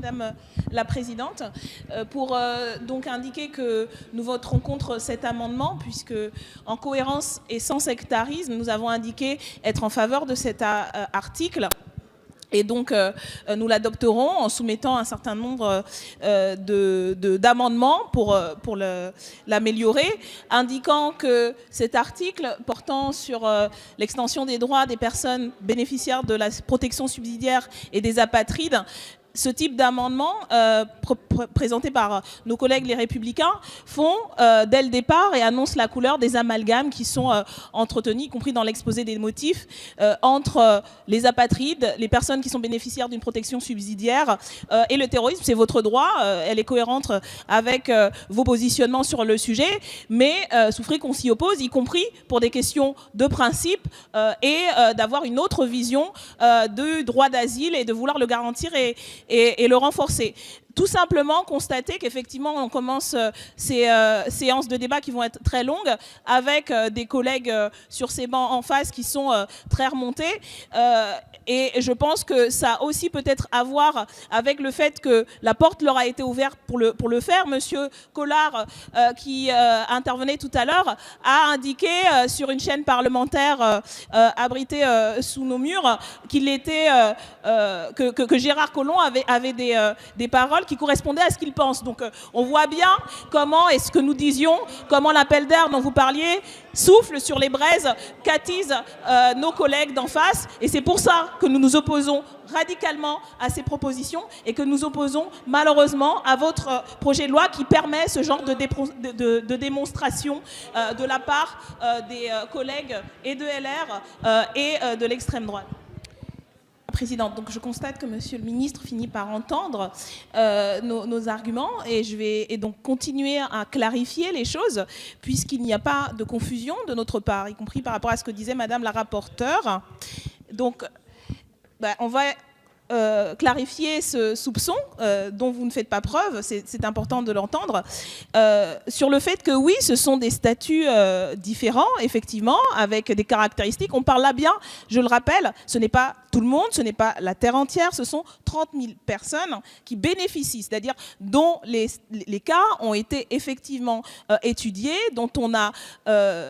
Madame la Présidente, pour donc indiquer que nous voterons contre cet amendement, puisque en cohérence et sans sectarisme, nous avons indiqué être en faveur de cet article. Et donc, nous l'adopterons en soumettant un certain nombre d'amendements pour l'améliorer, indiquant que cet article portant sur l'extension des droits des personnes bénéficiaires de la protection subsidiaire et des apatrides, ce type d'amendement présenté par nos collègues les Républicains font dès le départ et annoncent la couleur des amalgames qui sont entretenus, y compris dans l'exposé des motifs, entre les apatrides, les personnes qui sont bénéficiaires d'une protection subsidiaire et le terrorisme. C'est votre droit, elle est cohérente avec vos positionnements sur le sujet, mais souffrez qu'on s'y oppose, y compris pour des questions de principe et d'avoir une autre vision du droit d'asile et de vouloir le garantir et le renforcer. Tout simplement constater qu'effectivement on commence ces séances de débat qui vont être très longues avec des collègues sur ces bancs en face qui sont très remontés et je pense que ça a aussi peut-être à voir avec le fait que la porte leur a été ouverte pour le faire. Monsieur Collard qui intervenait tout à l'heure a indiqué sur une chaîne parlementaire abritée sous nos murs qu'il était que Gérard Collomb avait des paroles qui correspondaient à ce qu'il pense. Donc on voit bien comment est-ce que nous disions, comment l'appel d'air dont vous parliez souffle sur les braises qu'attisent nos collègues d'en face. Et c'est pour ça que nous nous opposons radicalement à ces propositions et que nous opposons malheureusement à votre projet de loi qui permet ce genre de démonstration de la part des collègues et de LR et de l'extrême droite. Présidente, donc je constate que Monsieur le Ministre finit par entendre nos arguments et je vais donc continuer à clarifier les choses puisqu'il n'y a pas de confusion de notre part, y compris par rapport à ce que disait Madame la rapporteure. Donc, on va clarifier ce soupçon dont vous ne faites pas preuve, c'est important de l'entendre, sur le fait que oui, ce sont des statuts différents, effectivement, avec des caractéristiques. On parle là bien, je le rappelle, ce n'est pas tout le monde, ce n'est pas la terre entière, ce sont 30 000 personnes qui bénéficient, c'est-à-dire dont les cas ont été effectivement étudiés, dont on a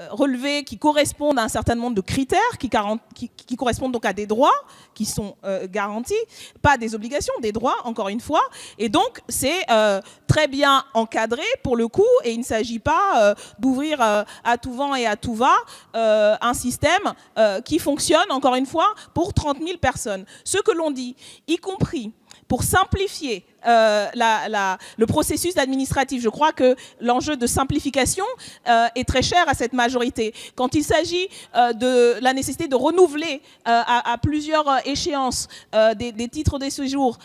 relevé qui correspondent à un certain nombre de critères, qui correspondent donc à des droits qui sont garantis, pas des obligations, des droits, encore une fois. Et donc, c'est très bien encadré pour le coup, et il ne s'agit pas d'ouvrir à tout vent et à tout va un système qui fonctionne, encore une fois, pour 30 000 personnes. Ce que l'on dit, y compris pour simplifier le processus administratif. Je crois que l'enjeu de simplification est très cher à cette majorité. Quand il s'agit de la nécessité de renouveler à plusieurs échéances des titres de séjour,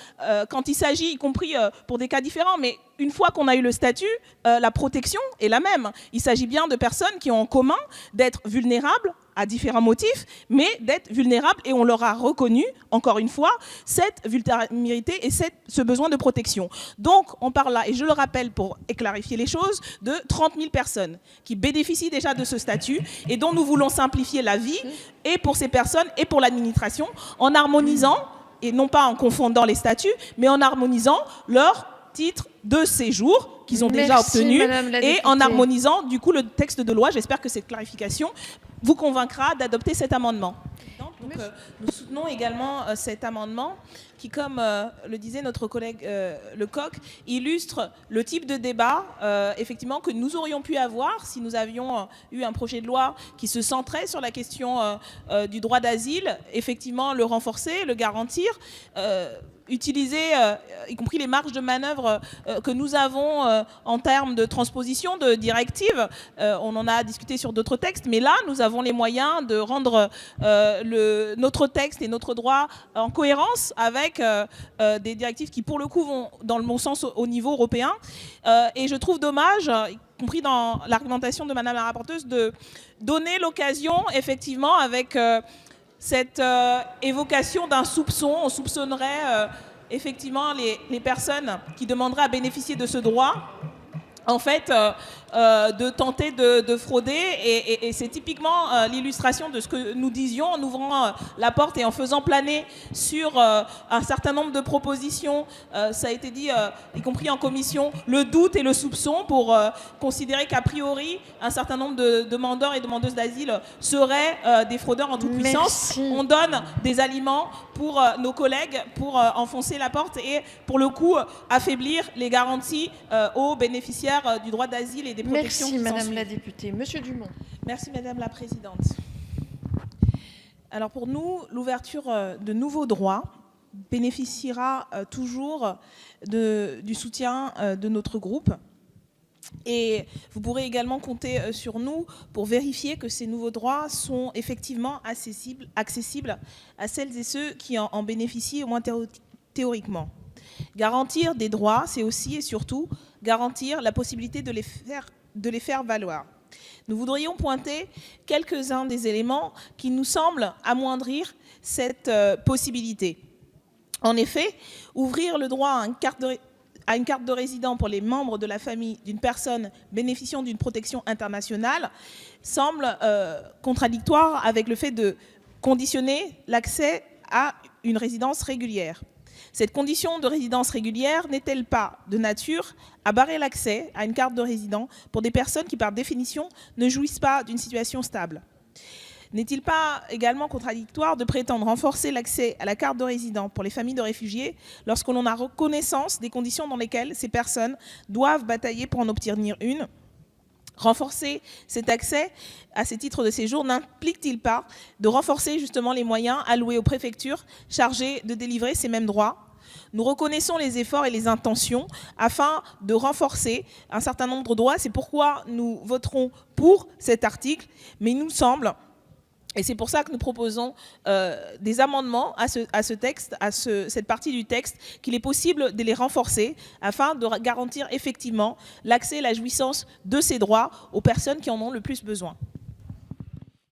quand il s'agit, y compris pour des cas différents, mais une fois qu'on a eu le statut, la protection est la même. Il s'agit bien de personnes qui ont en commun d'être vulnérables à différents motifs, mais d'être vulnérables et on leur a reconnu, encore une fois, cette vulnérabilité et ce besoin de protection. Donc, on parle là, et je le rappelle pour clarifier les choses, de 30 000 personnes qui bénéficient déjà de ce statut et dont nous voulons simplifier la vie, et pour ces personnes et pour l'administration, en harmonisant, et non pas en confondant les statuts, mais en harmonisant leur titre de séjour qu'ils ont déjà obtenu et en harmonisant du coup le texte de loi. J'espère que cette clarification vous convaincra d'adopter cet amendement. Donc, nous soutenons également cet amendement qui, comme le disait notre collègue Lecoq, illustre le type de débat effectivement que nous aurions pu avoir si nous avions eu un projet de loi qui se centrait sur la question du droit d'asile, effectivement le renforcer, le garantir, utiliser, y compris les marges de manœuvre que nous avons en termes de transposition de directives. On en a discuté sur d'autres textes, mais là, nous avons les moyens de rendre notre texte et notre droit en cohérence avec des directives qui, pour le coup, vont dans le bon sens au niveau européen. Et je trouve dommage, y compris dans l'argumentation de Madame la rapporteuse, de donner l'occasion, effectivement, avec cette évocation d'un soupçon. On soupçonnerait effectivement les personnes qui demanderaient à bénéficier de ce droit en fait, de tenter de frauder. Et c'est typiquement l'illustration de ce que nous disions en ouvrant la porte et en faisant planer sur un certain nombre de propositions, ça a été dit, y compris en commission, le doute et le soupçon pour considérer qu'a priori, un certain nombre de demandeurs et demandeuses d'asile seraient des fraudeurs en toute puissance. Merci. On donne des aliments pour nos collègues pour enfoncer la porte et, pour le coup, affaiblir les garanties aux bénéficiaires du droit d'asile et des protections Merci, qui Madame s'ensuivent. la députée. Monsieur Dumont. Merci, Madame la Présidente. Alors, pour nous, l'ouverture de nouveaux droits bénéficiera toujours du soutien de notre groupe. Et vous pourrez également compter sur nous pour vérifier que ces nouveaux droits sont effectivement accessibles à celles et ceux qui en bénéficient, au moins théoriquement. Garantir des droits, c'est aussi et surtout garantir la possibilité de les faire valoir. Nous voudrions pointer quelques-uns des éléments qui nous semblent amoindrir cette possibilité. En effet, ouvrir le droit à une carte de résident pour les membres de la famille d'une personne bénéficiant d'une protection internationale semble contradictoire avec le fait de conditionner l'accès à une résidence régulière. Cette condition de résidence régulière n'est-elle pas de nature à barrer l'accès à une carte de résident pour des personnes qui, par définition, ne jouissent pas d'une situation stable ? N'est-il pas également contradictoire de prétendre renforcer l'accès à la carte de résident pour les familles de réfugiés lorsque l'on a connaissance des conditions dans lesquelles ces personnes doivent batailler pour en obtenir une ? Renforcer cet accès à ces titres de séjour n'implique-t-il pas de renforcer justement les moyens alloués aux préfectures chargées de délivrer ces mêmes droits ? Nous reconnaissons les efforts et les intentions afin de renforcer un certain nombre de droits. C'est pourquoi nous voterons pour cet article, mais il nous semble, et c'est pour ça que nous proposons des amendements à ce texte, à cette partie du texte, qu'il est possible de les renforcer afin de garantir effectivement l'accès et la jouissance de ces droits aux personnes qui en ont le plus besoin.